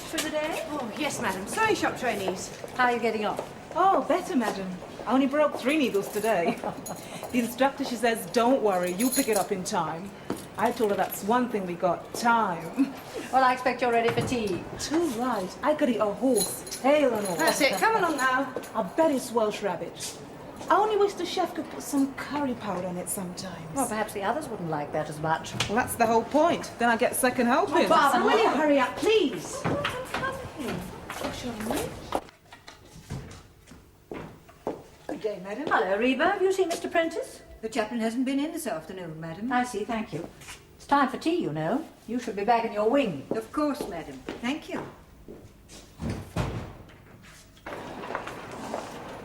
for the day? Oh, yes, madam. Sewing shop trainees. How are you getting on? Oh, better, madam. I only broke 3 needles today. The instructor, she says, don't worry, you pick it up in time. I told her that's one thing we got, time. Well, I expect you're ready for tea. Too right. I could eat a horse, tail and all. That's it. Come along now. I bet it's Welsh rabbit. I only wish the chef could put some curry powder on it sometimes. Well, perhaps the others wouldn't like that as much. Well, that's the whole point. Then I get second helping. Barbara, will you hurry up, please? Good day, madam. Hello, Reba. Have you seen Mr. Prentice? The chaplain hasn't been in this afternoon, madam. I see, thank you. It's time for tea, you know. You should be back in your wing. Of course, madam. Thank you.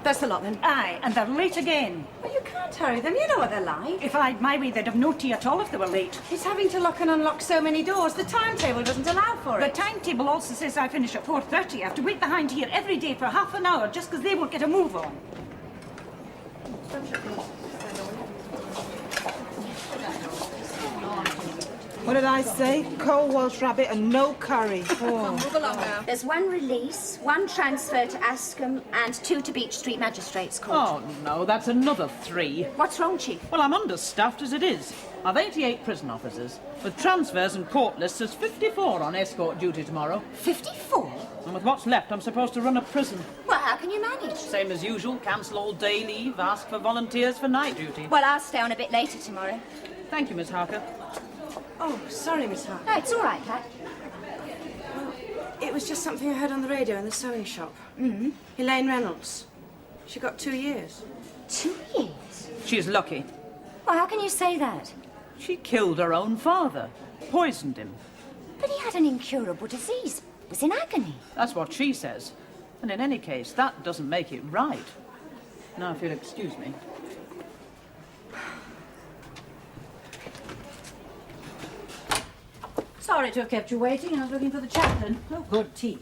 That's the lot, then. Aye, and they're late again. Well, you can't hurry them. You know what they're like. If I'd my way, they'd have no tea at all if they were late. He's having to lock and unlock so many doors. The timetable doesn't allow for The it. timetable also says I finish at 4:30. I have to wait behind here every day for half an hour just because they won't get a move on. What did I say? Cold Welsh rabbit and no curry. Oh. Move along now. There's 1 release, 1 transfer to Ascombe, and 2 to Beach Street Magistrates Court. Oh, no, that's another 3. What's wrong, Chief? Well, I'm understaffed as it is. I've 88 prison officers. With transfers and court lists, there's 54 on escort duty tomorrow. 54? And with what's left, I'm supposed to run a prison. Well, how can you manage? Same as usual, cancel all day leave, ask for volunteers for night duty. Well, I'll stay on a bit later tomorrow. Thank you, Miss Harker. Oh, sorry, Miss Hart. No, it's all right, Kat. It was just something I heard on the radio in the sewing shop. Mm-hmm. Elaine Reynolds. She got 2 years. 2 years? She's lucky. Well, how can you say that? She killed her own father. Poisoned him. But he had an incurable disease. Was in agony. That's what she says. And in any case, that doesn't make it right. Now, if you'll excuse me. Sorry to have kept you waiting. I was looking for the chaplain. Oh, good tea.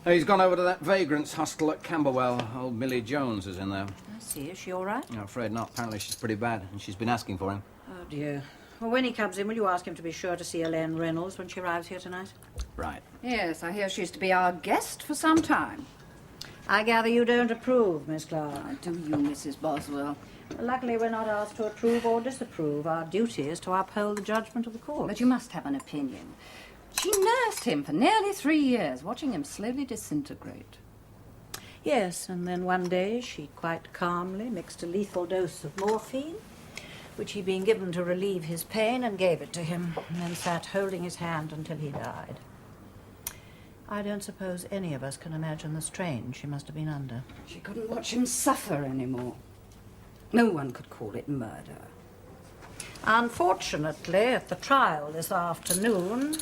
He's gone over to that vagrants hostel at Camberwell. Old Millie Jones is in there. I see. Is she all right? I'm afraid not. Apparently she's pretty bad, and she's been asking for him. Oh, dear. Well, when he comes in, will you ask him to be sure to see Elaine Reynolds when she arrives here tonight? Right. Yes, I hear she's to be our guest for some time. I gather you don't approve, Miss Clark. Do you, Mrs. Boswell? Well, luckily, we're not asked to approve or disapprove. Our duty is to uphold the judgment of the court. But you must have an opinion. She nursed him for nearly 3 years, watching him slowly disintegrate. Yes, and then one day she quite calmly mixed a lethal dose of morphine, which he'd been given to relieve his pain, and gave it to him, and then sat holding his hand until he died. I don't suppose any of us can imagine the strain she must have been under. She couldn't watch him suffer anymore. No one could call it murder. Unfortunately, at the trial this afternoon,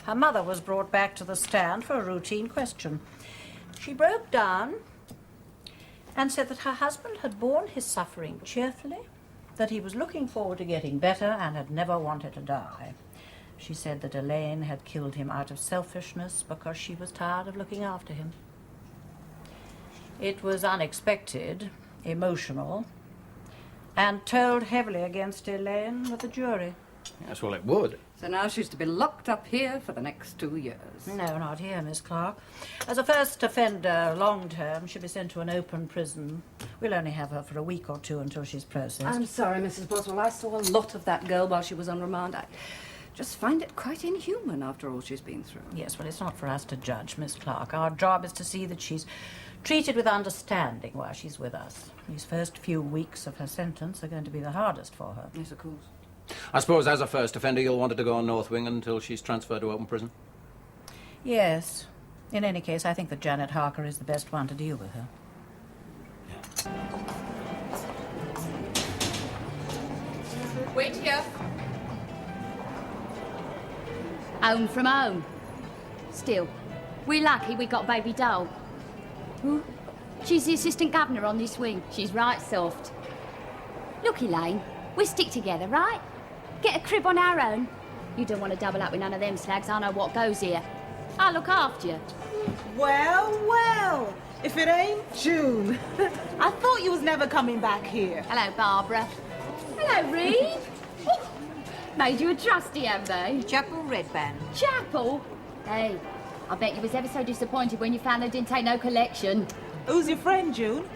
her mother was brought back to the stand for a routine question. She broke down and said that her husband had borne his suffering cheerfully, that he was looking forward to getting better and had never wanted to die. She said that Elaine had killed him out of selfishness because she was tired of looking after him. It was unexpected, emotional, and told heavily against Elaine with the jury. Yes, well, it would. So now she's to be locked up here for the next 2 years. No, not here, Miss Clark. As a first offender, long term, she'll be sent to an open prison. We'll only have her for a week or 2 until she's processed. I'm sorry, Mrs. Boswell. I saw a lot of that girl while she was on remand. I just find it quite inhuman after all she's been through. Yes, well, it's not for us to judge, Miss Clark. Our job is to see that she's treated with understanding while she's with us. These first few weeks of her sentence are going to be the hardest for her. Yes, of course. I suppose as a first offender you'll want her to go on North Wing until she's transferred to open prison? Yes. In any case, I think that Janet Harker is the best one to deal with her. Wait here. Home from home. Still, we're lucky we got baby doll. Who? She's the assistant governor on this wing. She's right soft. Look, Elaine, we stick together, right? Get a crib on our own. You don't want to double up with none of them slags. I know what goes here. I'll look after you. Well, well, if it ain't June. I thought you was never coming back here. Hello, Barbara. Hello, Reeve. Made you a trusty, have they? Chapel Red Band. Chapel? Hey, I bet you was ever so disappointed when you found they didn't take no collection. Who's your friend, June?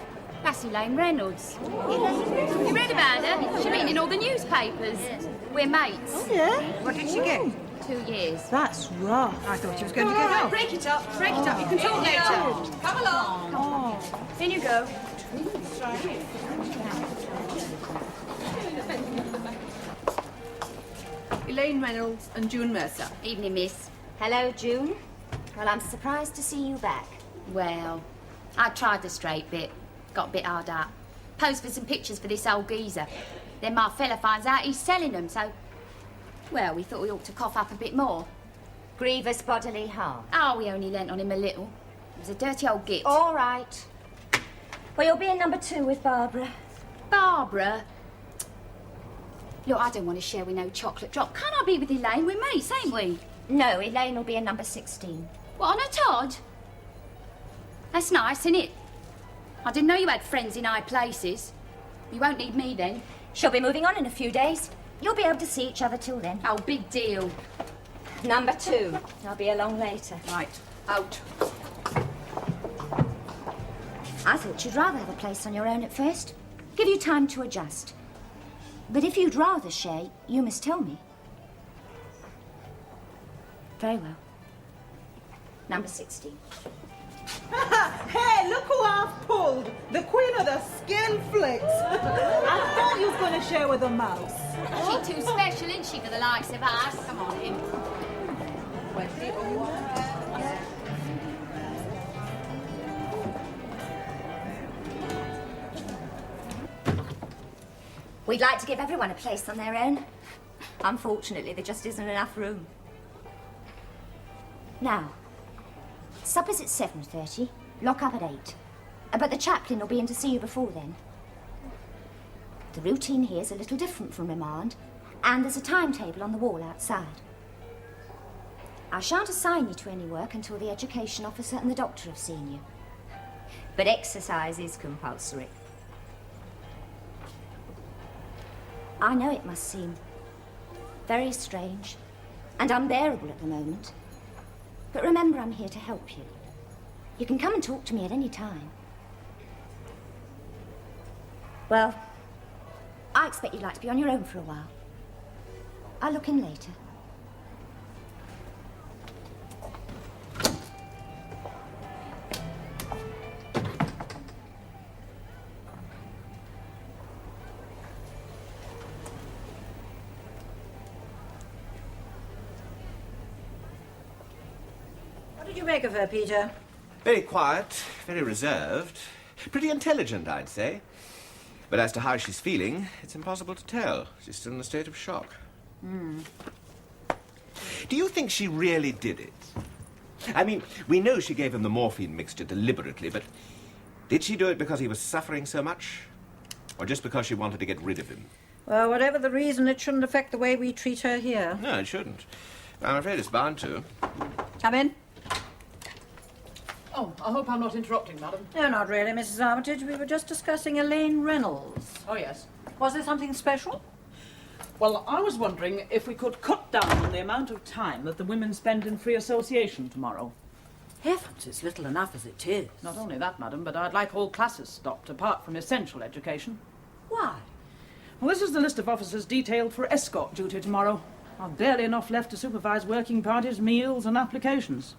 That's Elaine Reynolds. You read about her? She's been in all the newspapers. We're mates. Oh, yeah? What did she get? 2 years. That's rough. I thought she was going to get off. Break it up. Break it up. You can talk later. Come along. Oh. In you go. Elaine Reynolds and June Mercer. Evening, miss. Hello, June. Well, I'm surprised to see you back. Well, I tried the straight bit. Got a bit hard up. Posed for some pictures for this old geezer. Then my fella finds out he's selling them, so... Well, we thought we ought to cough up a bit more. Grievous bodily harm. Oh, we only lent on him a little. He was a dirty old git. All right. Well, you'll be in number 2 with Barbara. Barbara? Look, I don't want to share with no chocolate drop. Can't I be with Elaine? We're mates, ain't we? No, Elaine will be in number 16. What, on a Todd? That's nice, isn't it? I didn't know you had friends in high places. You won't need me then. She'll be moving on in a few days. You'll be able to see each other till then. Oh, big deal. Number 2. I'll be along later. Right, out. I thought you'd rather have a place on your own at first. Give you time to adjust. But if you'd rather share, you must tell me. Very well. Number 16. Hey, look who I've pulled! The queen of the skin flicks! I thought you was going to share with the mouse. She too special, isn't she, for the likes of us? Come on in. We'd like to give everyone a place on their own. Unfortunately, there just isn't enough room. Now, supper's at 7:30, lock up at 8. But the chaplain will be in to see you before then. The routine here is a little different from remand, and there's a timetable on the wall outside. I shan't assign you to any work until the education officer and the doctor have seen you. But exercise is compulsory. I know it must seem very strange and unbearable at the moment. But remember, I'm here to help you. You can come and talk to me at any time. Well, I expect you'd like to be on your own for a while. I'll look in later. What did you make of her, Peter? Very quiet, very reserved. Pretty intelligent, I'd say. But as to how she's feeling, it's impossible to tell. She's still in a state of shock. Do you think she really did it? I mean, we know she gave him the morphine mixture deliberately, but did she do it because he was suffering so much? Or just because she wanted to get rid of him? Well, whatever the reason, it shouldn't affect the way we treat her here. No, it shouldn't. I'm afraid it's bound to. Come in. Oh, I hope I'm not interrupting, madam. No, not really, Mrs. Armitage. We were just discussing Elaine Reynolds. Oh, yes. Was there something special? Well, I was wondering if we could cut down on the amount of time that the women spend in free association tomorrow. Heavens, it's little enough as it is. Not only that, madam, but I'd like all classes stopped, apart from essential education. Why? Well, this is the list of officers detailed for escort duty tomorrow. I've barely enough left to supervise working parties, meals and applications.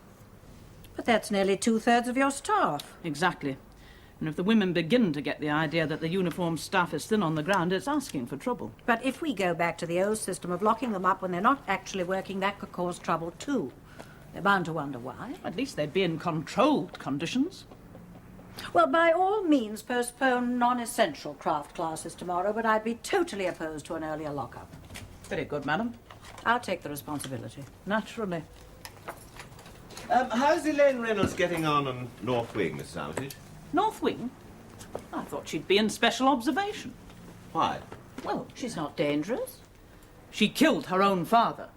But that's nearly 2/3 of your staff. Exactly. And if the women begin to get the idea that the uniformed staff is thin on the ground, it's asking for trouble. But if we go back to the old system of locking them up when they're not actually working, that could cause trouble too. They're bound to wonder why. At least they'd be in controlled conditions. Well, by all means, postpone non-essential craft classes tomorrow, but I'd be totally opposed to an earlier lockup. Very good, madam. I'll take the responsibility. Naturally. How's Elaine Reynolds getting on North Wing, Mrs. Armitage? North Wing? I thought she'd be in special observation. Why? Well, she's not dangerous. She killed her own father.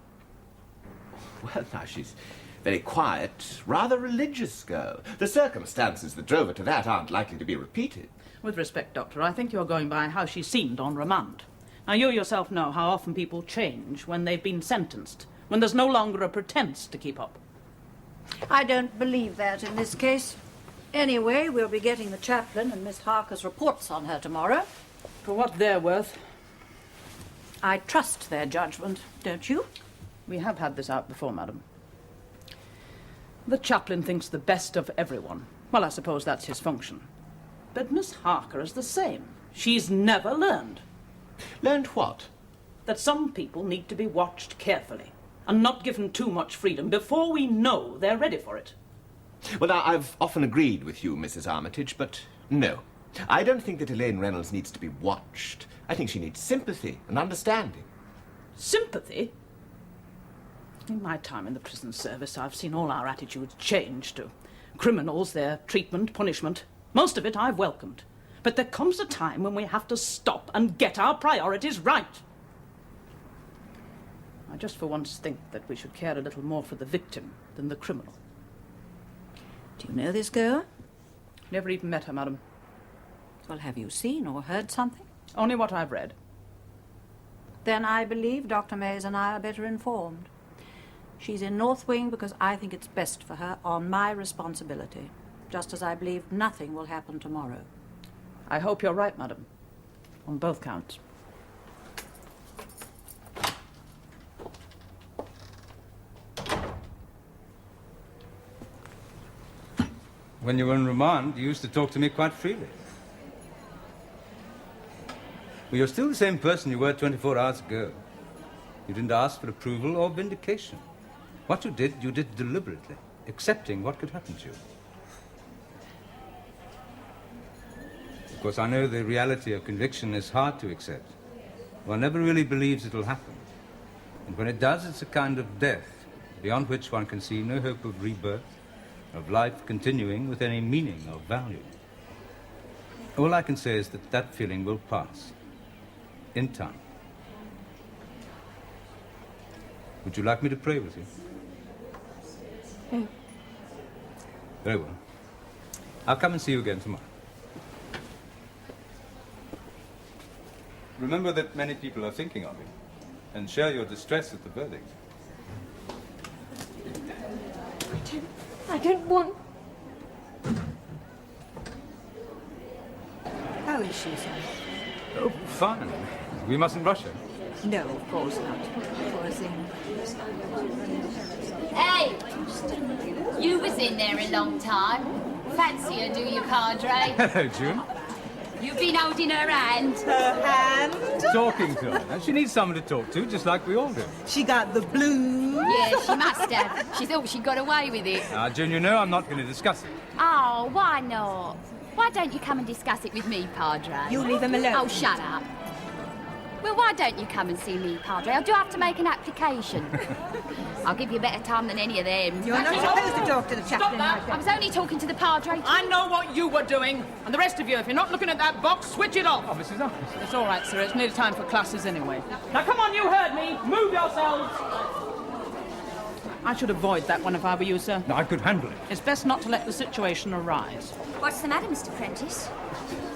Well, now, she's very quiet, rather religious girl. The circumstances that drove her to that aren't likely to be repeated. With respect, Doctor, I think you're going by how she seemed on remand. Now, you yourself know how often people change when they've been sentenced, when there's no longer a pretense to keep up. I don't believe that in this case. Anyway, we'll be getting the chaplain and Miss Harker's reports on her tomorrow. For what they're worth. I trust their judgment, don't you? We have had this out before, madam. The chaplain thinks the best of everyone. Well, I suppose that's his function. But Miss Harker is the same. She's never learned. Learned what? That some people need to be watched carefully and not given too much freedom before we know they're ready for it. Well, now, I've often agreed with you, Mrs. Armitage, but no. I don't think that Elaine Reynolds needs to be watched. I think she needs sympathy and understanding. Sympathy? In my time in the prison service, I've seen all our attitudes change to criminals, their treatment, punishment. Most of it I've welcomed. But there comes a time when we have to stop and get our priorities right. I just for once think that we should care a little more for the victim than the criminal. Do you know this girl? Never even met her, madam. Well, have you seen or heard something? Only what I've read. Then I believe Dr. Mays and I are better informed. She's in North Wing because I think it's best for her on my responsibility, just as I believe nothing will happen tomorrow. I hope you're right, madam, on both counts. When you were in remand, you used to talk to me quite freely. Well, you're still the same person you were 24 hours ago. You didn't ask for approval or vindication. What you did deliberately, accepting what could happen to you. Of course, I know the reality of conviction is hard to accept. One never really believes it'll happen. And when it does, it's a kind of death, beyond which one can see no hope of rebirth, of life continuing with any meaning or value. All I can say is that that feeling will pass, in time. Would you like me to pray with you? No. Very well. I'll come and see you again tomorrow. Remember that many people are thinking of you, and share your distress at the verdict. I don't want... How is she, sir? Oh, fine. We mustn't rush her. No, of course not. Poor thing. Hey! You was in there a long time. Fancy her, do you, Padre? Hello, June. You've been holding her hand. Her hand? Talking to her. And she needs someone to talk to, just like we all do. She got the blues. Yeah, she must have. She thought she got away with it. June, you know I'm not going to discuss it. Oh, why not? Why don't you come and discuss it with me, Padre? You leave him alone. Oh, shut up. Well, why don't you come and see me, Padre? I do have to make an application. I'll give you a better time than any of them. You're not supposed to talk to the chaplain like I that. was only talking to the Padre. I know what you were doing. And the rest of you, if you're not looking at that box, switch it off. Oh, Mrs. Arthur. It's all right, sir. It's nearly time for classes anyway. Now, come on, you heard me. Move yourselves. I should avoid that one if I were you, sir. No, I could handle it. It's best not to let the situation arise. What's the matter, Mr. Prentice?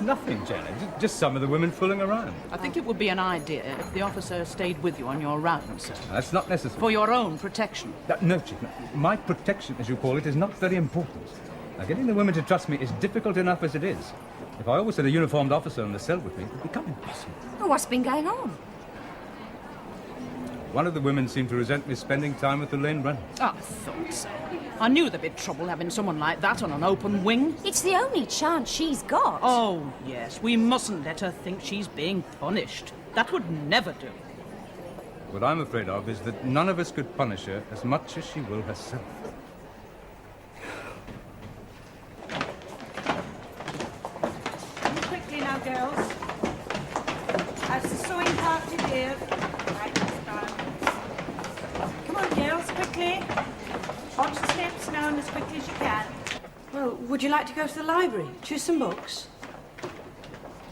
Nothing, Janet. Just some of the women fooling around. I think it would be an idea if the officer stayed with you on your rounds, sir. That's not necessary. For your own protection. No, Chief. No. My protection, as you call it, is not very important. Now, getting the women to trust me is difficult enough as it is. If I always had a uniformed officer in the cell with me, it would become impossible. Well, what's been going on? One of the women seemed to resent me spending time with Elaine Reynolds. I thought so. I knew there'd be trouble having someone like that on an open wing. It's the only chance she's got. Oh, yes. We mustn't let her think she's being punished. That would never do. What I'm afraid of is that none of us could punish her as much as she will herself. Quickly now, girls. That's the sewing party here. Right, come on, girls, quickly. Watch the steps now and as quickly as you can. Well, would you like to go to the library? Choose some books?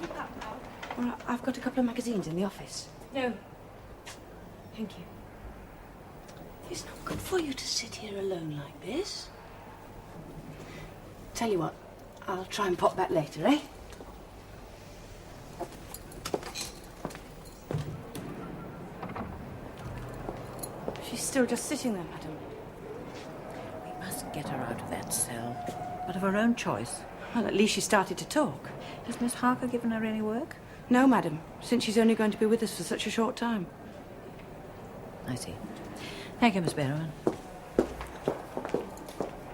Keep up now. Well, I've got a couple of magazines in the office. No. Thank you. It's not good for you to sit here alone like this. Tell you what, I'll try and pop back later, eh? She's still just sitting there, madam. We must Get her out of that cell. But of her own choice. Well, at least she started to talk. Has Miss Harker given her any work? No, madam, since she's only going to be with us for such a short time. I see. Thank you, Miss Barrowan.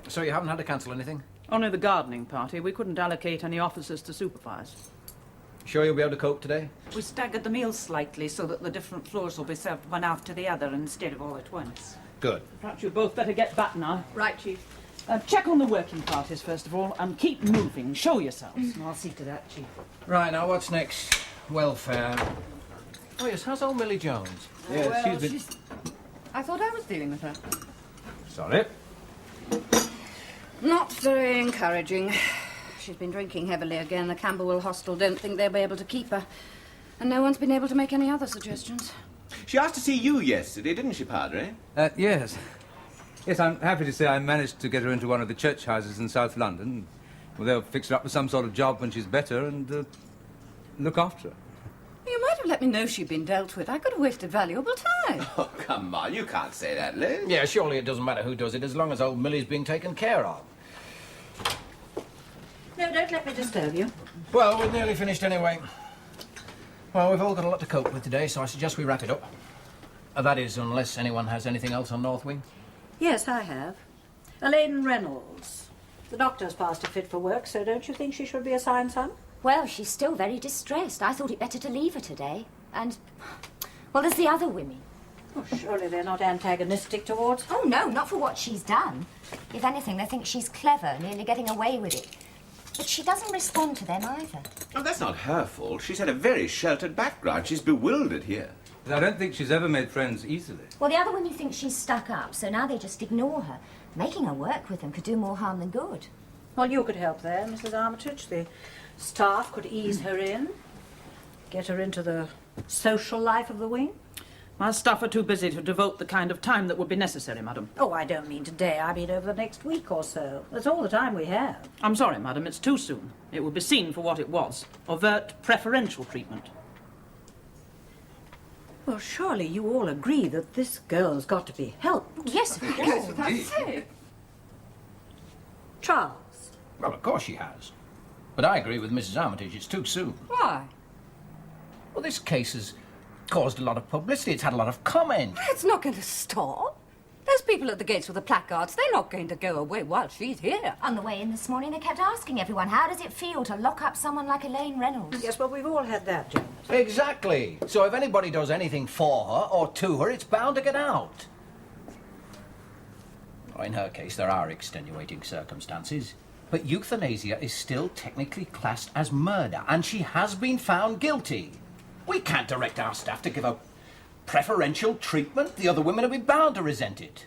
So you haven't had to cancel anything? Only the gardening party. We couldn't allocate any officers to supervise. Sure you'll be able to cope today? We staggered the meals slightly so that the different floors will be served one after the other instead of all at once. Good. Perhaps you both better get back now. Right, Chief. Check on the working parties, first of all, and keep moving. Show yourselves. I'll see to that, Chief. Right, now what's next? Welfare. Oh yes, how's old Millie Jones? Yes, Well, she's been... I thought I was dealing with her. Sorry. Not very encouraging. She's been drinking heavily again. The Camberwell hostel don't think they'll be able to keep her. And no one's been able to make any other suggestions. She asked to see you yesterday, didn't she, Padre? Yes. Yes, I'm happy to say I managed to get her into one of the church houses in South London. Well, they'll fix her up with some sort of job when she's better and look after her. You might have let me know she'd been dealt with. I could have wasted valuable time. Oh, come on, you can't say that, Liz. Yeah, surely it doesn't matter who does it as long as old Millie's being taken care of. No, don't let me disturb you. Well, we're nearly finished anyway. Well, we've all got a lot to cope with today, so I suggest we wrap it up. That is, unless anyone has anything else on North Wing. Yes, I have. Elaine Reynolds. The doctor's passed her fit for work, so don't you think she should be assigned some? Well, she's still very distressed. I thought it better to leave her today. And, well, there's the other women. Oh, surely they're not antagonistic towards her. Oh, no, not for what she's done. If anything, they think she's clever, nearly getting away with it. But she doesn't respond to them either. Oh, that's not her fault. She's had a very sheltered background. She's bewildered here. I don't think she's ever made friends easily. Well, the other women think she's stuck up, so now they just ignore her. Making her work with them could do more harm than good. Well, you could help there, Mrs. Armitage. The staff could ease her in, get her into the social life of the wing. My staff are too busy to devote the kind of time that would be necessary, madam. Oh, I don't mean today. I mean over the next week or so. That's all the time we have. I'm sorry, madam, it's too soon. It will be seen for what it was. Overt preferential treatment. Well, surely you all agree that this girl's got to be helped. Yes, of course. That's it. Charles. Well, of course she has. But I agree with Mrs. Armitage, it's too soon. Why? Well, this case has caused a lot of publicity. It's had a lot of comment. It's not going to stop. Those people at the gates with the placards, they're not going to go away while she's here. On the way in this morning, they kept asking everyone, how does it feel to lock up someone like Elaine Reynolds? Yes, well, we've all had that, Janet. Exactly. So if anybody does anything for her or to her, it's bound to get out. In her case, there are extenuating circumstances. But euthanasia is still technically classed as murder, and she has been found guilty. We can't direct our staff to give her preferential treatment. The other women would be bound to resent it.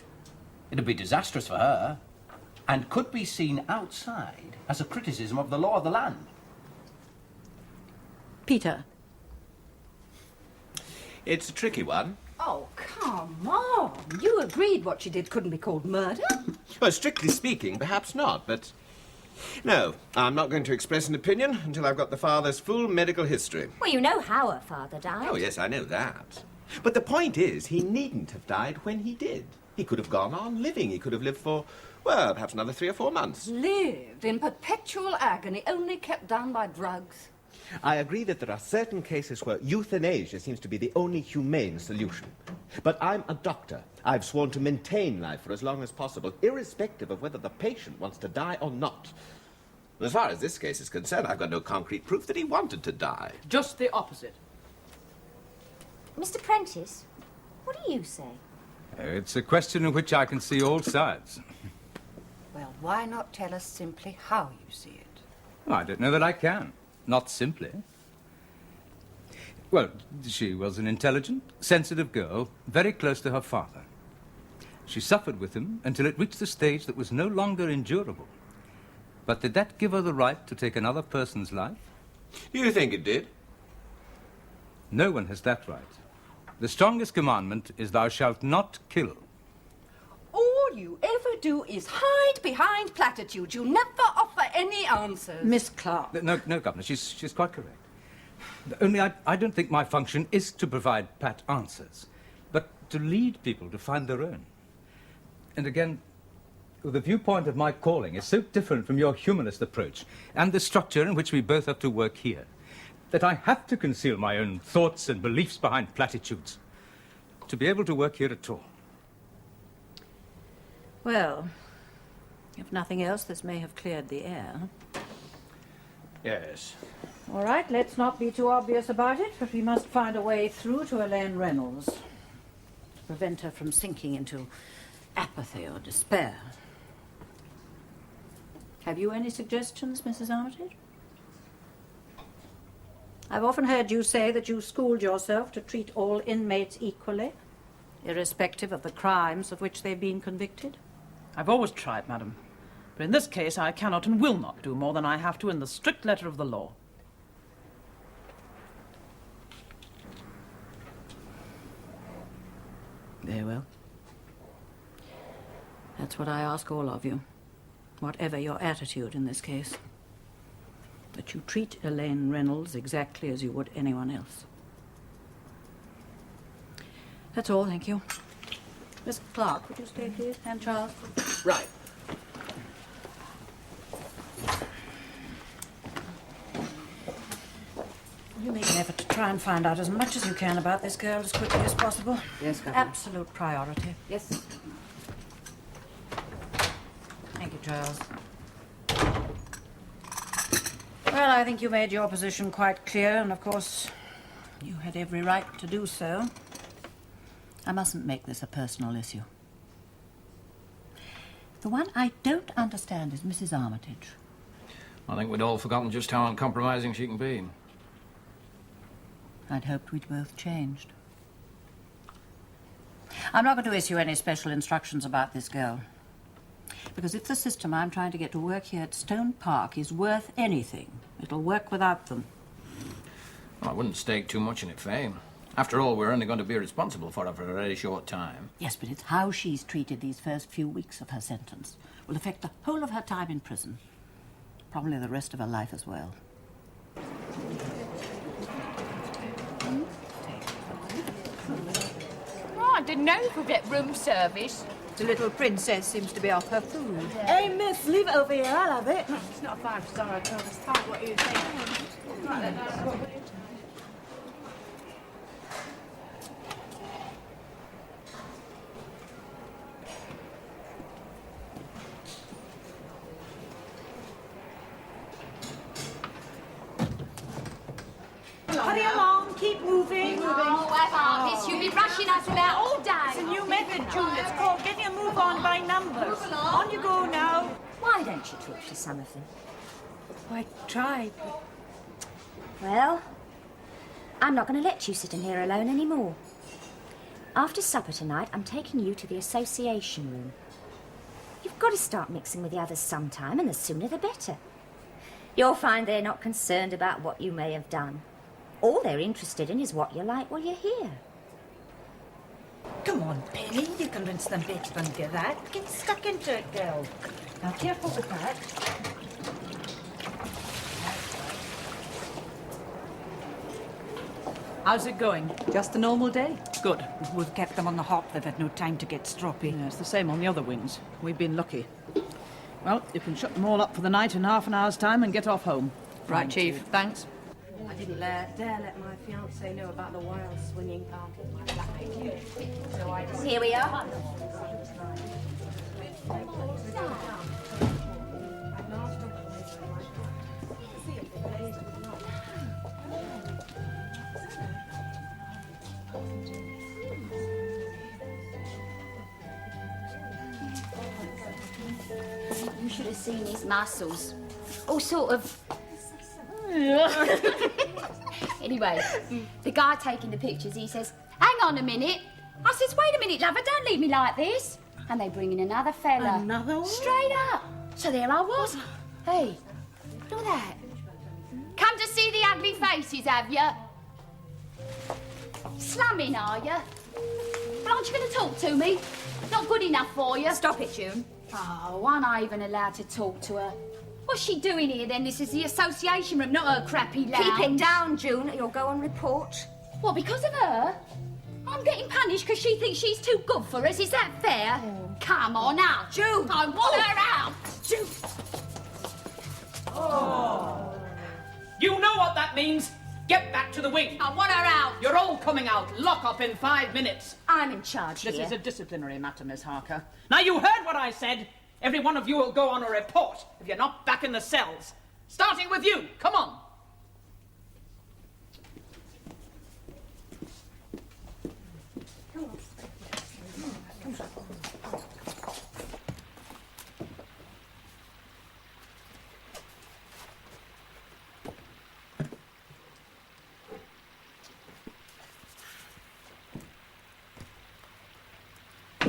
It'd be disastrous for her, and could be seen outside as a criticism of the law of the land. Peter. It's a tricky one. Oh, come on. You agreed what she did couldn't be called murder. Well, strictly speaking, perhaps not, but... No, I'm not going to express an opinion until I've got the father's full medical history. Well, you know how her father died. Oh, yes, I know that. But the point is, he needn't have died when he did. He could have gone on living. He could have lived for, well, perhaps another 3 or 4 months. Lived in perpetual agony, only kept down by drugs. I agree that there are certain cases where euthanasia seems to be the only humane solution. But I'm a doctor. I've sworn to maintain life for as long as possible, irrespective of whether the patient wants to die or not. As far as this case is concerned, I've got no concrete proof that he wanted to die. Just the opposite. Mr. Prentice, what do you say? It's a question in which I can see all sides. Well, why not tell us simply how you see it? I don't know that I can. Not simply. Well, she was an intelligent, sensitive girl, very close to her father. She suffered with him until it reached the stage that was no longer endurable. But did that give her the right to take another person's life? You think it did? No one has that right. The strongest commandment is thou shalt not kill. All you ever do is hide behind platitudes. You never offer any answers. Miss Clark. No, Governor, she's quite correct. Only I don't think my function is to provide pat answers, but to lead people to find their own. And again, the viewpoint of my calling is so different from your humanist approach and the structure in which we both have to work here that I have to conceal my own thoughts and beliefs behind platitudes to be able to work here at all. Well, if nothing else, this may have cleared the air. Yes. All right, let's not be too obvious about it, but we must find a way through to Elaine Reynolds to prevent her from sinking into apathy or despair. Have you any suggestions, Mrs. Armitage? I've often heard you say that you schooled yourself to treat all inmates equally, irrespective of the crimes of which they've been convicted. I've always tried, madam. But in this case, I cannot and will not do more than I have to in the strict letter of the law. Very well. That's what I ask all of you, whatever your attitude in this case. That you treat Elaine Reynolds exactly as you would anyone else. That's all, thank you. Miss Clark, would you stay, please? And Charles? Right. You make an effort to try and find out as much as you can about this girl as quickly as possible. Yes, Governor. Absolute priority. Yes. Thank you, Charles. Well, I think you made your position quite clear, and of course, you had every right to do so. I mustn't make this a personal issue. The one I don't understand is Mrs. Armitage. I think we'd all forgotten just how uncompromising she can be. I'd hoped we'd both changed. I'm not going to issue any special instructions about this girl. Because if the system I'm trying to get to work here at Stone Park is worth anything, it'll work without them. Well, I wouldn't stake too much in it, Faye. After all, we're only going to be responsible for her for a very short time. Yes, but it's how she's treated these first few weeks of her sentence will affect the whole of her time in prison. Probably the rest of her life as well. Oh, I didn't know you could get room service. The little princess seems to be off her food. Hey, miss, leave it over here. I'll have it. It's not a 5-star hotel. It's part of what you think. Right then. Hurry along, keep moving. Oh, Miss, you'll be rushing us about all day. It's a new method, June. It's called getting a move on by numbers. On you go now. Why don't you talk to some of them? I tried. Well, I'm not going to let you sit in here alone anymore. After supper tonight, I'm taking you to the association room. You've got to start mixing with the others sometime, and the sooner the better. You'll find they're not concerned about what you may have done. All they're interested in is what you're like while you're here. Come on, Penny. You can rinse them better than do that. Get stuck into it, girl. Now, careful with that. How's it going? Just a normal day. Good. We've kept them on the hop. They've had no time to get stroppy. Yeah, it's the same on the other wings. We've been lucky. Well, you can shut them all up for the night in half an hour's time and get off home. Right, Chief. Thanks. I didn't dare let my fiancé know about the wild swinging party in my flatmate. So I just... Here we are. You should have seen his muscles. All sort of... Anyway, the guy taking the pictures, he says, hang on a minute. I says, wait a minute, lover, don't leave me like this. And they bring in another fella. Another one? Straight up. So there I was. Hey, look at that. Come to see the ugly faces, have you? Slumming, are you? Well, aren't you going to talk to me? Not good enough for you. Stop it, June. Oh, aren't I even allowed to talk to her? What's she doing here then? This is the association room, not her crappy lounge. Keep it down, June, or you'll go on report. What, because of her? I'm getting punished because she thinks she's too good for us. Is that fair? Come on out. Jude! I want her out. Jude! You know what that means. Get back to the wing. I want her out. You're all coming out. Lock up in 5 minutes. I'm in charge This here. is a disciplinary matter, Miss Harker. Now, you heard what I said. Every one of you will go on a report if you're not back in the cells. Starting with you. Come on.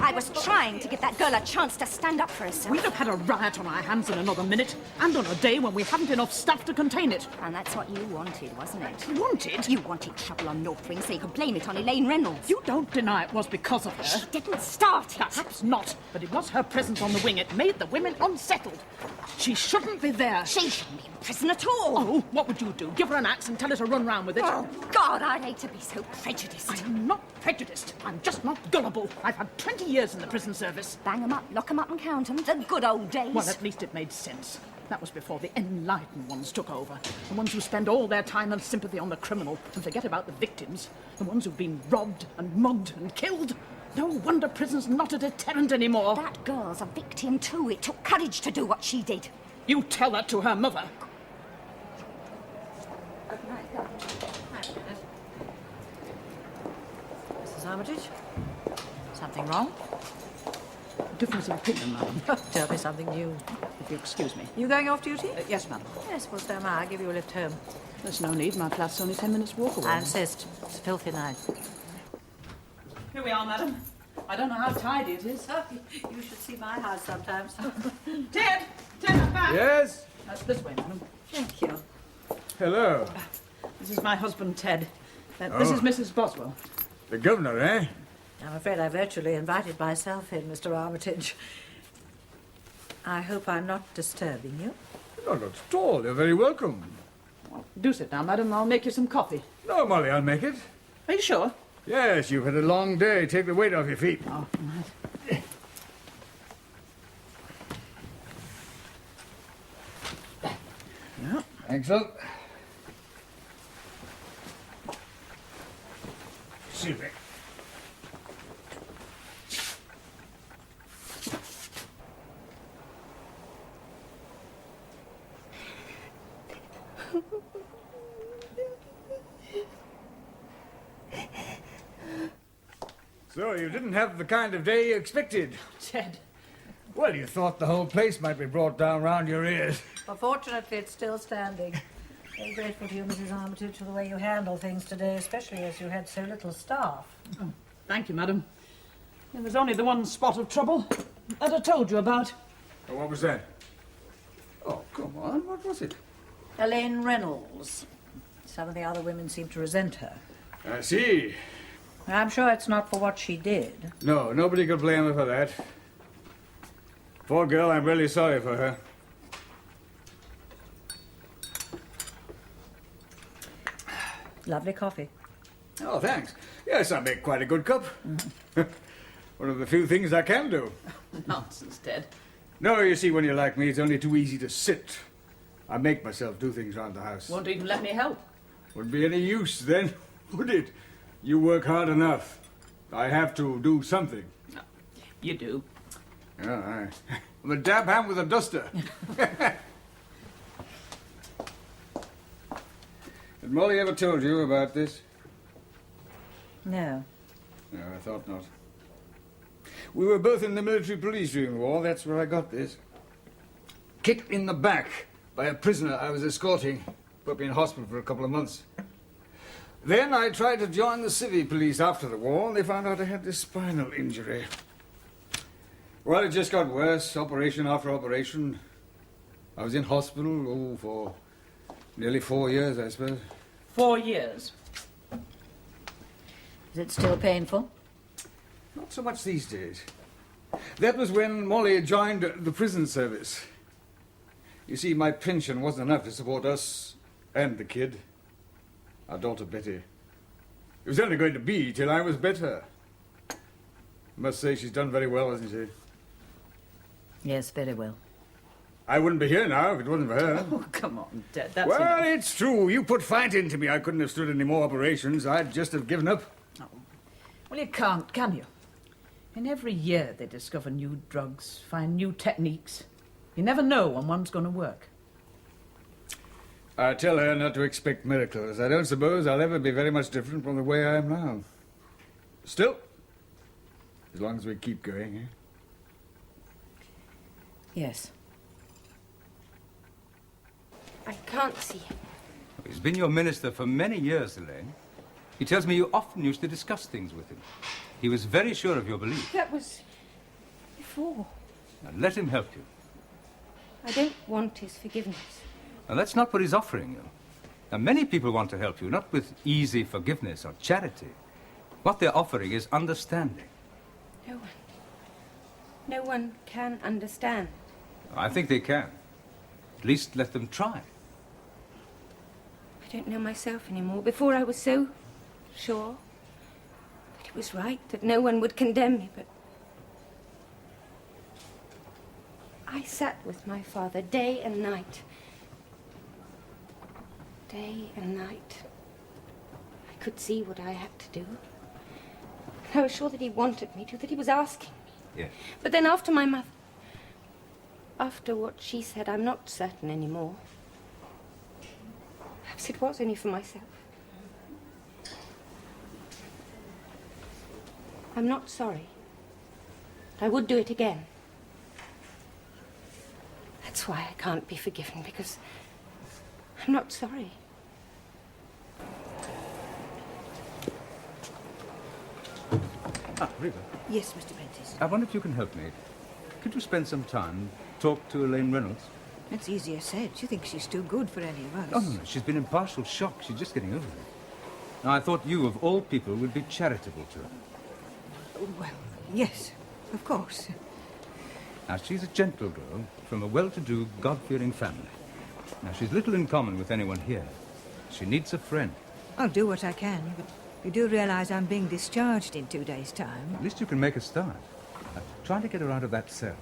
I was trying to give that girl a chance to stand up for herself. We'd have had a riot on our hands in another minute, and on a day when we haven't enough staff to contain it. And that's what you wanted, wasn't it? Wanted? You wanted trouble on North Wing so you could blame it on Elaine Reynolds. You don't deny it was because of her. She didn't start it. Perhaps not, but it was her presence on the wing. It made the women unsettled. She shouldn't be there. She shouldn't be in prison at all. Oh, what would you do? Give her an axe and tell her to run round with it? Oh, God, I'd hate to be so prejudiced. I'm not prejudiced. I'm just not gullible. I've had 20 years in the prison service. Bang 'em up, lock 'em up and count 'em. The good old days. Well, at least it made sense. That was before the enlightened ones took over. The ones who spend all their time and sympathy on the criminal and forget about the victims. The ones who've been robbed and mugged and killed. No wonder prison's not a deterrent anymore. That girl's a victim too. It took courage to do what she did. You tell that to her mother. Mrs. Armitage? Something wrong? Difference of opinion, madam. Tell me something new. If you excuse me. You going off duty? Yes, madam. Yes, well, so am I. I'll give you a lift home. There's no need. My flat's only 10 minutes walk away. I insist. It's a filthy night. Here we are, madam. I don't know how tidy it is. You should see my house sometimes. Ted! Ted, I'm back! Yes? That's this way, madam. Thank you. Hello. This is my husband, Ted. This is Mrs. Boswell. The governor, eh? I'm afraid I virtually invited myself in, Mr. Armitage. I hope I'm not disturbing you. No, not at all. You're very welcome. Do sit down, madam. I'll make you some coffee. No, Molly, I'll make it. Are you sure? Yes, you've had a long day. Take the weight off your feet. Oh, right. Yeah. Thanks, love. Excuse me. So, you didn't have the kind of day you expected. Ted. Well, you thought the whole place might be brought down round your ears. Well, fortunately, it's still standing. Very grateful to you, Mrs. Armitage, for the way you handled things today, especially as you had so little staff. Oh, thank you, madam. There was only the one spot of trouble that I told you about. Oh, what was that? Oh, come on. What was it? Elaine Reynolds. Some of the other women seem to resent her. I see. I'm sure it's not for what she did. No, nobody could blame her for that. Poor girl, I'm really sorry for her. Lovely coffee. Oh, thanks. Yes, I make quite a good cup. One of the few things I can do. Nonsense, Ted. No, you see, when you're like me, it's only too easy to sit. I make myself do things around the house. Won't even let me help. Wouldn't be any use then, would it? You work hard enough. I have to do something. No, you do. Yeah, I'm a dab hand with a duster. Had Molly ever told you about this? No. No, I thought not. We were both in the military police during the war. That's where I got this. Kicked in the back by a prisoner I was escorting. Put me in hospital for a couple of months. Then I tried to join the civvy police after the war, and they found out I had this spinal injury. Well, it just got worse, operation after operation. I was in hospital, for nearly 4 years, I suppose. 4 years. Is it still painful? Not so much these days. That was when Molly joined the prison service. You see, my pension wasn't enough to support us and the kid, our daughter Betty. It was only going to be till I was better. I must say she's done very well, hasn't she? Yes, very well. I wouldn't be here now if it wasn't for her. Oh, come on, Dad, that's well, enough. it's true. You put fight into me. I couldn't have stood any more operations. I'd just have given up. Oh. Well, you can't, can you? And every year they discover new drugs, find new techniques. You never know when one's going to work. I tell her not to expect miracles. I don't suppose I'll ever be very much different from the way I am now. Still, as long as we keep going, eh? Yes. I can't see him. He's been your minister for many years, Elaine. He tells me you often used to discuss things with him. He was very sure of your belief. That was before. Now let him help you. I don't want his forgiveness. Now that's not what he's offering you. Now many people want to help you, not with easy forgiveness or charity. What they're offering is understanding. No one can understand. I think they can. At least let them try. I don't know myself anymore. Before I was so sure that it was right, that no one would condemn me, but I sat with my father day and night. Day and night. I could see what I had to do. I was sure that he wanted me to, that he was asking me. Yes. But then after my mother, after what she said, I'm not certain anymore. Perhaps it was only for myself. I'm not sorry. I would do it again. That's why I can't be forgiven, because I'm not sorry. Ah, Reba. Yes, Mr. Prentice. I wonder if you can help me. Could you spend some time, talk to Elaine Reynolds? It's easier said. She thinks she's too good for any of us. Oh, no. She's been in partial shock. She's just getting over it. Now, I thought you, of all people, would be charitable to her. Well, yes, of course. Now, she's a gentle girl from a well-to-do, God-fearing family. Now, she's little in common with anyone here. She needs a friend. I'll do what I can, but you do realize I'm being discharged in 2 days' time. At least you can make a start. Try to get her out of that cell.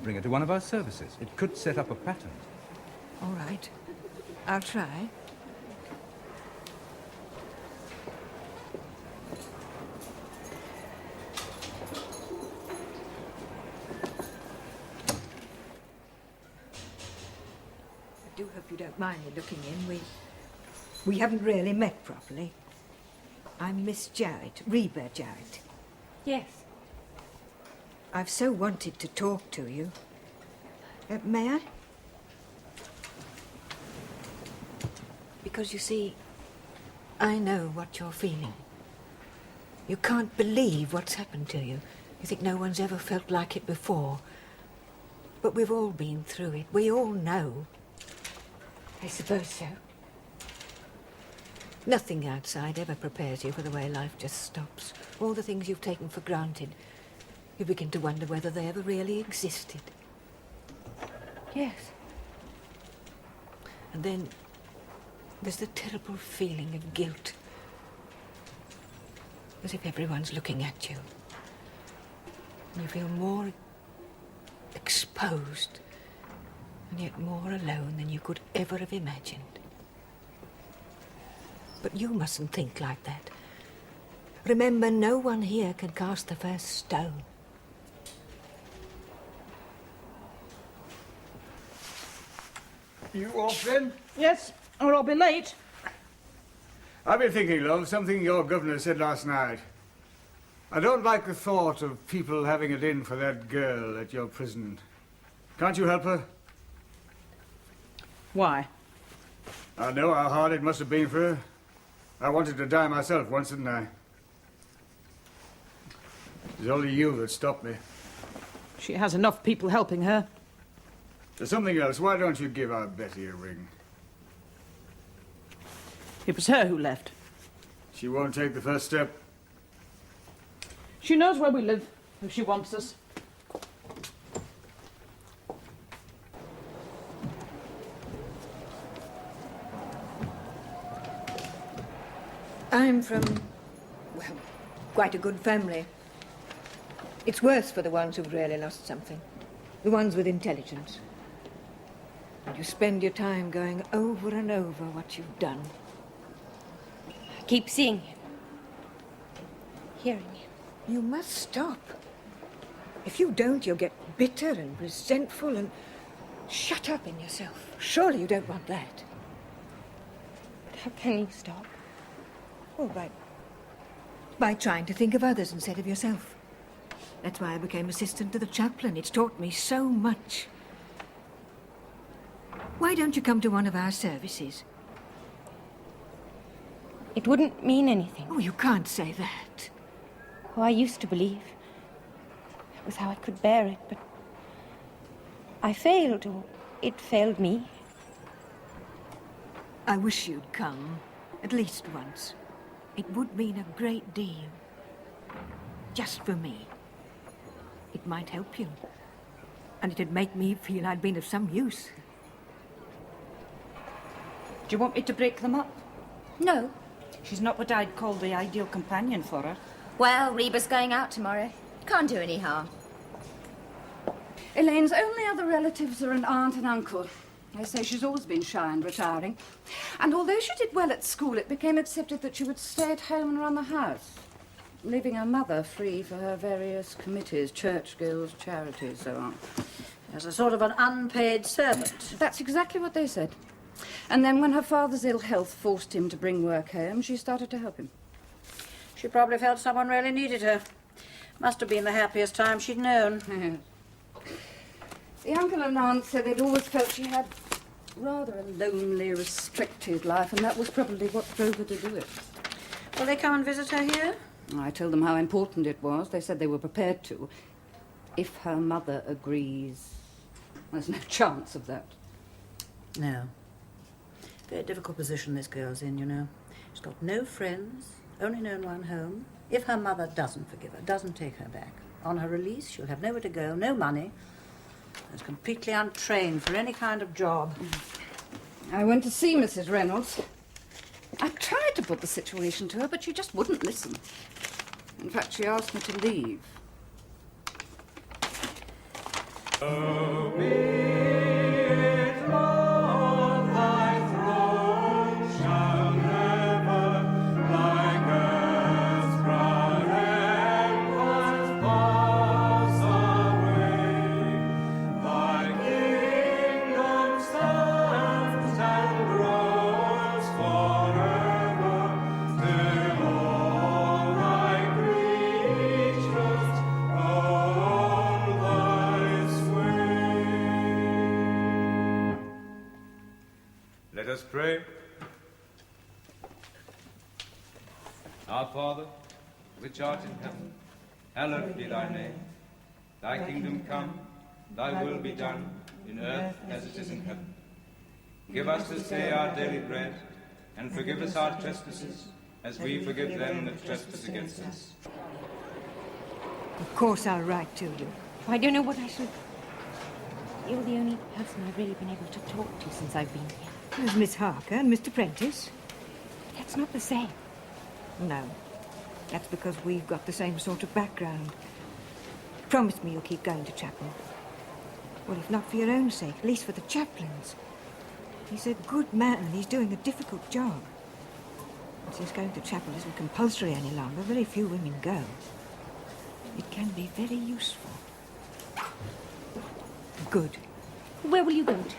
Bring her to one of our services. It could set up a pattern. All right. I'll try. I do hope you don't mind me looking in. We haven't really met properly. I'm Miss Jarrett, Reba Jarrett. Yes. I've so wanted to talk to you. May I? Because you see, I know what you're feeling. You can't believe what's happened to you. You think no one's ever felt like it before. But we've all been through it. We all know. I suppose so. Nothing outside ever prepares you for the way life just stops. All the things you've taken for granted, you begin to wonder whether they ever really existed. Yes. And then there's the terrible feeling of guilt. As if everyone's looking at you. And you feel more exposed, and yet more alone than you could ever have imagined. But you mustn't think like that. Remember, no one here can cast the first stone. You off then? Yes, or I'll be late. I've been thinking, love, something your governor said last night. I don't like the thought of people having it in for that girl at your prison. Can't you help her? Why? I know how hard it must have been for her. I wanted to die myself once, didn't I? It was only you that stopped me. She has enough people helping her. There's something else. Why don't you give our Betty a ring? It was her who left. She won't take the first step. She knows where we live, if she wants us. I'm from quite a good family. It's worse for the ones who've really lost something. The ones with intelligence. And you spend your time going over and over what you've done. I keep seeing him. Hearing him. You must stop. If you don't, you'll get bitter and resentful and shut up in yourself. Surely you don't want that. But how can you stop? All right. By trying to think of others instead of yourself. That's why I became assistant to the chaplain. It's taught me so much. Why don't you come to one of our services? It wouldn't mean anything. Oh, you can't say that. Oh, I used to believe that was how I could bear it, but I failed, or it failed me. I wish you'd come, at least once. It would mean a great deal. Just for me. It might help you. And it'd make me feel I'd been of some use. Do you want me to break them up? No. She's not what I'd call the ideal companion for her. Well, Reba's going out tomorrow. Can't do any harm. Elaine's only other relatives are an aunt and uncle. They say she's always been shy and retiring. And although she did well at school, it became accepted that she would stay at home and run the house, leaving her mother free for her various committees, church guilds, charities, so on. As a sort of an unpaid servant. That's exactly what they said. And then when her father's ill health forced him to bring work home, she started to help him. She probably felt someone really needed her. Must have been the happiest time she'd known. The uncle and aunt said they'd always felt she had rather a lonely, restricted life, and that was probably what drove her to do it. Will they come and visit her here? I told them how important it was. They said they were prepared to. If her mother agrees. There's no chance of that. No. Very difficult position this girl's in, you know. She's got no friends, only known one home. If her mother doesn't forgive her, doesn't take her back, on her release she'll have nowhere to go, no money. She's completely untrained for any kind of job. I went to see Mrs. Reynolds. I tried to put the situation to her, but she just wouldn't listen. In fact, she asked me to leave. Let us pray. Our Father, which art in heaven, hallowed be thy name. Thy kingdom come, thy will be done, in earth as it is in heaven. Give us this day our daily bread, and forgive us our trespasses, as we forgive them that trespass against us. Of course I'll write to you. I don't know what I should... You're the only person I've really been able to talk to since I've been here. There's Miss Harker and Mr. Prentice. That's not the same. No. That's because we've got the same sort of background. Promise me you'll keep going to chapel. Well, if not for your own sake, at least for the chaplain's. He's a good man and he's doing a difficult job. And since going to chapel isn't compulsory any longer, very few women go. It can be very useful. Good. Where will you go to?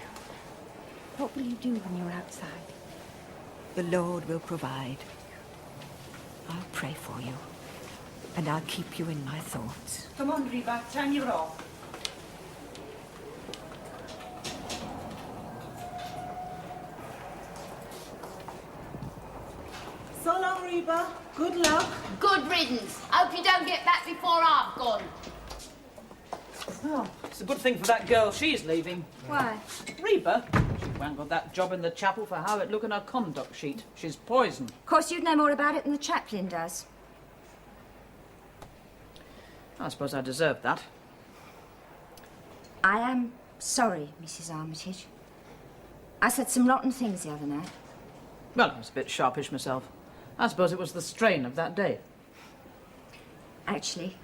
What will you do when you're outside? The Lord will provide. I'll pray for you. And I'll keep you in my thoughts. Come on, Reba, turn your off. So long, Reba. Good luck. Good riddance. Hope you don't get back before I've gone. Oh, it's a good thing for that girl she's leaving. Why? Reba, she won't got that job in the chapel for how it look in her conduct sheet. She's poison. Of course, you'd know more about it than the chaplain does. I suppose I deserved that. I am sorry, Mrs. Armitage. I said some rotten things the other night. Well, I was a bit sharpish myself. I suppose it was the strain of that day. Actually,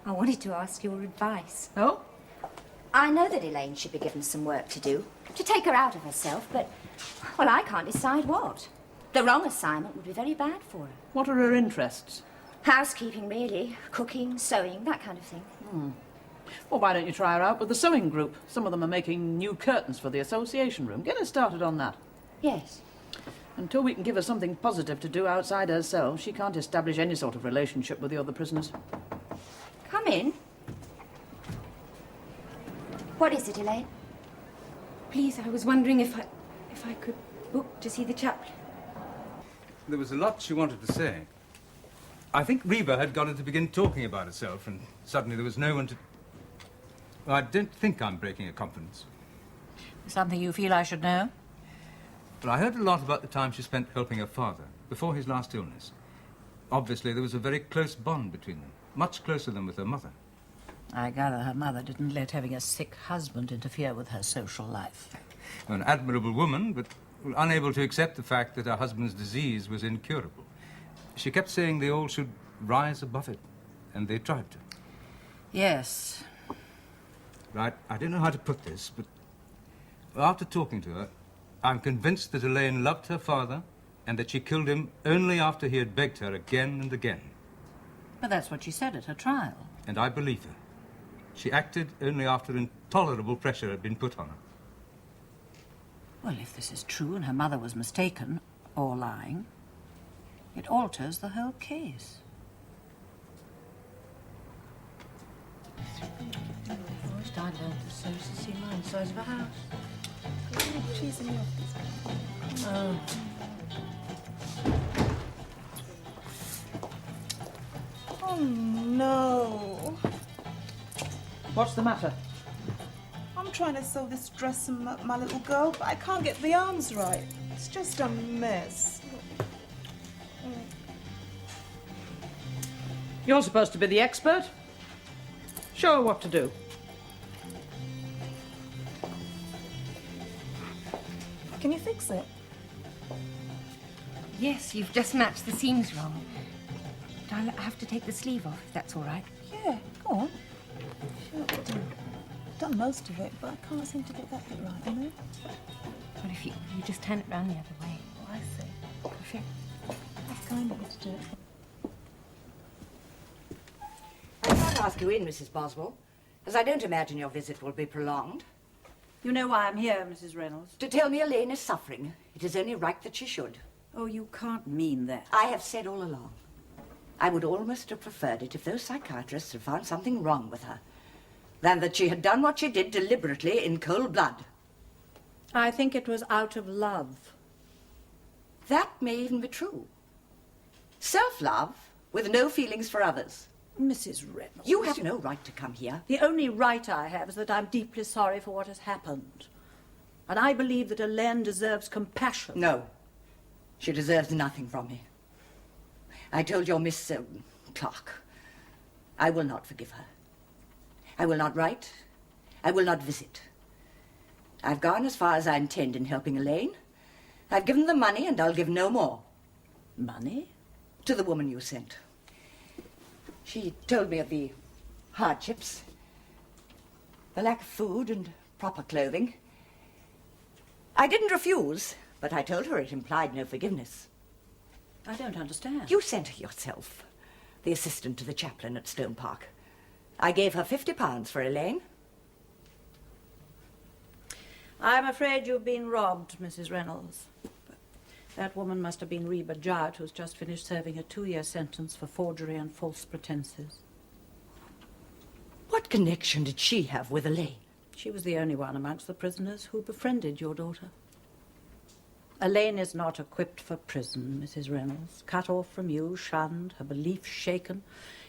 I wanted to ask your advice. Oh? I know that Elaine should be given some work to do, to take her out of herself, but, well, I can't decide what. The wrong assignment would be very bad for her. What are her interests? Housekeeping, really. Cooking, sewing, that kind of thing. Well, why don't you try her out with the sewing group? Some of them are making new curtains for the association room. Get her started on that. Yes. Until we can give her something positive to do outside herself, she can't establish any sort of relationship with the other prisoners. Come in. What is it, Elaine? Please, I was wondering if I could book to see the chaplain. There was a lot she wanted to say. I think Reba had got her to begin talking about herself, and suddenly there was no one to... Well, I don't think I'm breaking a confidence. Something you feel I should know? But I heard a lot about the time she spent helping her father, before his last illness. Obviously, there was a very close bond between them, much closer than with her mother. I gather her mother didn't let having a sick husband interfere with her social life. An admirable woman, but unable to accept the fact that her husband's disease was incurable. She kept saying they all should rise above it, and they tried to. Yes. Right, I don't know how to put this, but after talking to her, I'm convinced that Elaine loved her father and that she killed him only after he had begged her again and again. But that's what she said at her trial. And I believe her. She acted only after intolerable pressure had been put on her. Well, if this is true and her mother was mistaken, or lying, it alters the whole case. First, I learned to sew to see my size of a house. She's in the office. Oh. Oh, no. What's the matter? I'm trying to sew this dress on my little girl, but I can't get the arms right. It's just a mess. You're supposed to be the expert. Show her what to do. Can you fix it? Yes, you've just matched the seams wrong. But I'll have to take the sleeve off, if that's all right. Yeah, go on. Sure, I've done most of it, but I can't seem to get that bit right, you know? Well, if you just turn it round the other way. Oh, I see. Perfect. That's kind of you to do it. I can't ask you in, Mrs. Boswell, as I don't imagine your visit will be prolonged. You know why I'm here, Mrs. Reynolds? To tell me Elaine is suffering. It is only right that she should. Oh, you can't mean that. I have said all along. I would almost have preferred it if those psychiatrists had found something wrong with her, than that she had done what she did deliberately in cold blood. I think it was out of love. That may even be true. Self-love with no feelings for others. Mrs. Reynolds. You have no right to come here. The only right I have is that I'm deeply sorry for what has happened. And I believe that Elaine deserves compassion. No. She deserves nothing from me. I told your Miss Clark. I will not forgive her. I will not write. I will not visit. I've gone as far as I intend in helping Elaine. I've given the money and I'll give no more. Money? To the woman you sent. She told me of the hardships, the lack of food and proper clothing. I didn't refuse, but I told her it implied no forgiveness. I don't understand. You sent her yourself, the assistant to the chaplain at Stone Park. I gave her £50 for Elaine. I'm afraid you've been robbed, Mrs. Reynolds. But that woman must have been Reba Jowett, who's just finished serving a 2-year sentence for forgery and false pretenses. What connection did she have with Elaine? She was the only one amongst the prisoners who befriended your daughter. Elaine is not equipped for prison, Mrs. Reynolds. Cut off from you, shunned, her beliefs shaken.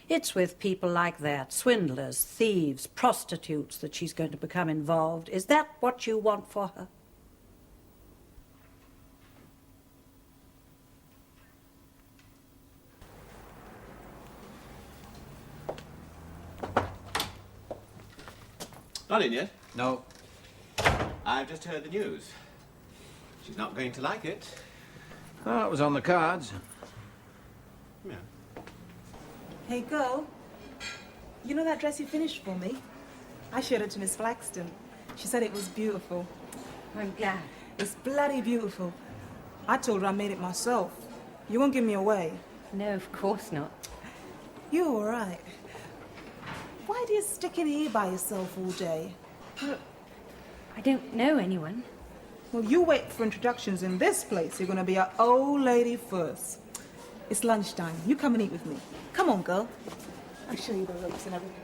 It's with people like that, swindlers, thieves, prostitutes, that she's going to become involved. Is that what you want for her? Not in yet? No. I've just heard the news. She's not going to like it. Oh, it was on the cards. Yeah. Hey, girl. You know that dress you finished for me? I showed it to Miss Flaxton. She said it was beautiful. I'm glad. It's bloody beautiful. I told her I made it myself. You won't give me away. No, of course not. You're all right. Why do you stick in here by yourself all day? Well, I don't know anyone. Well, you wait for introductions in this place. You're going to be an old lady first. It's lunchtime. You come and eat with me. Come on, girl. I'll show you the ropes and everything.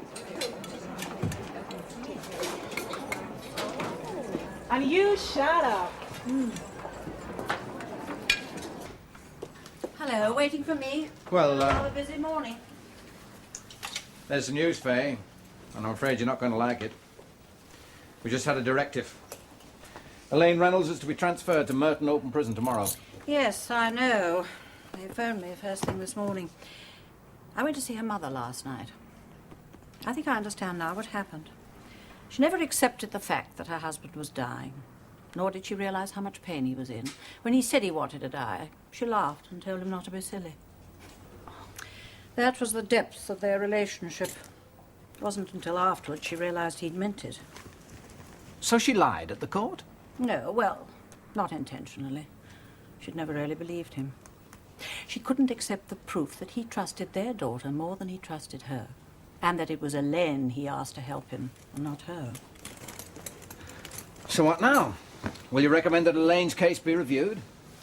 And you shut up. Hello, waiting for me? Well, Have a busy morning. there's the news, Faye, and I'm afraid you're not going to like it. We just had a directive. Elaine Reynolds is to be transferred to Merton Open Prison tomorrow. Yes, I know. They phoned me first thing this morning. I went to see her mother last night. I think I understand now what happened. She never accepted the fact that her husband was dying, nor did she realize how much pain he was in. When he said he wanted to die, she laughed and told him not to be silly. That was the depth of their relationship. It wasn't until afterwards she realized he'd meant it. So she lied at the court? No, well, not intentionally. She'd never really believed him. She couldn't accept the proof that he trusted their daughter more than he trusted her, and that it was Elaine he asked to help him, and not her. So what now? Will you recommend that Elaine's case be reviewed?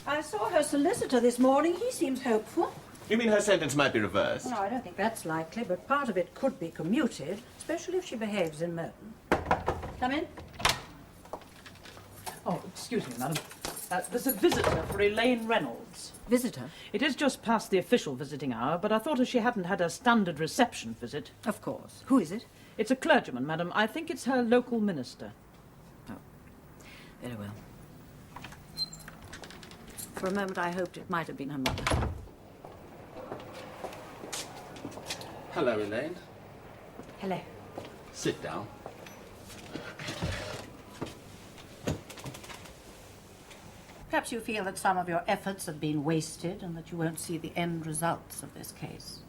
I saw her solicitor this morning. He seems hopeful. You mean her sentence might be reversed? No, I don't think that's likely, but part of it could be commuted, especially if she behaves in Merton. Come in. Oh, excuse me, madam. There's a visitor for Elaine Reynolds. Visitor? It is just past the official visiting hour, but I thought as she hadn't had a standard reception visit... Of course. Who is it? It's a clergyman, madam. I think it's her local minister. Oh, very well. For a moment I hoped it might have been her mother. Hello, Elaine. Hello. Sit down. Perhaps you feel that some of your efforts have been wasted and that you won't see the end results of this case.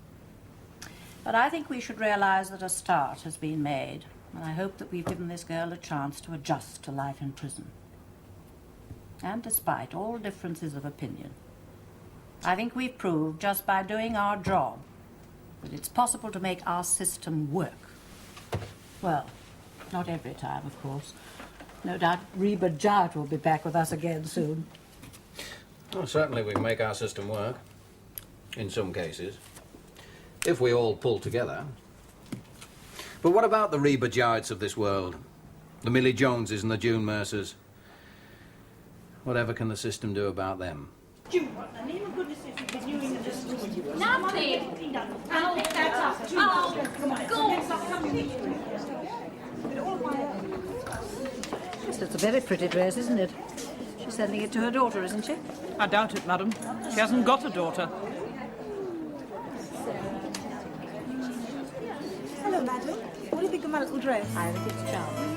But I think we should realize that a start has been made, and I hope that we've given this girl a chance to adjust to life in prison. And despite all differences of opinion, I think we've proved just by doing our job that it's possible to make our system work. Well, not every time, of course. No doubt Reba Jart will be back with us again soon. Well, certainly we can make our system work. In some cases. If we all pull together. But what about the Reba Jarts of this world? The Millie Joneses and the June Mercers? Whatever can the system do about them? Nothing. Oh, that's up. Yes, it's a very pretty dress, isn't it? She's sending it to her daughter, isn't she? I doubt it, madam. She hasn't got a daughter. Hello, madam. What do you think of my little dress? I think it's charming.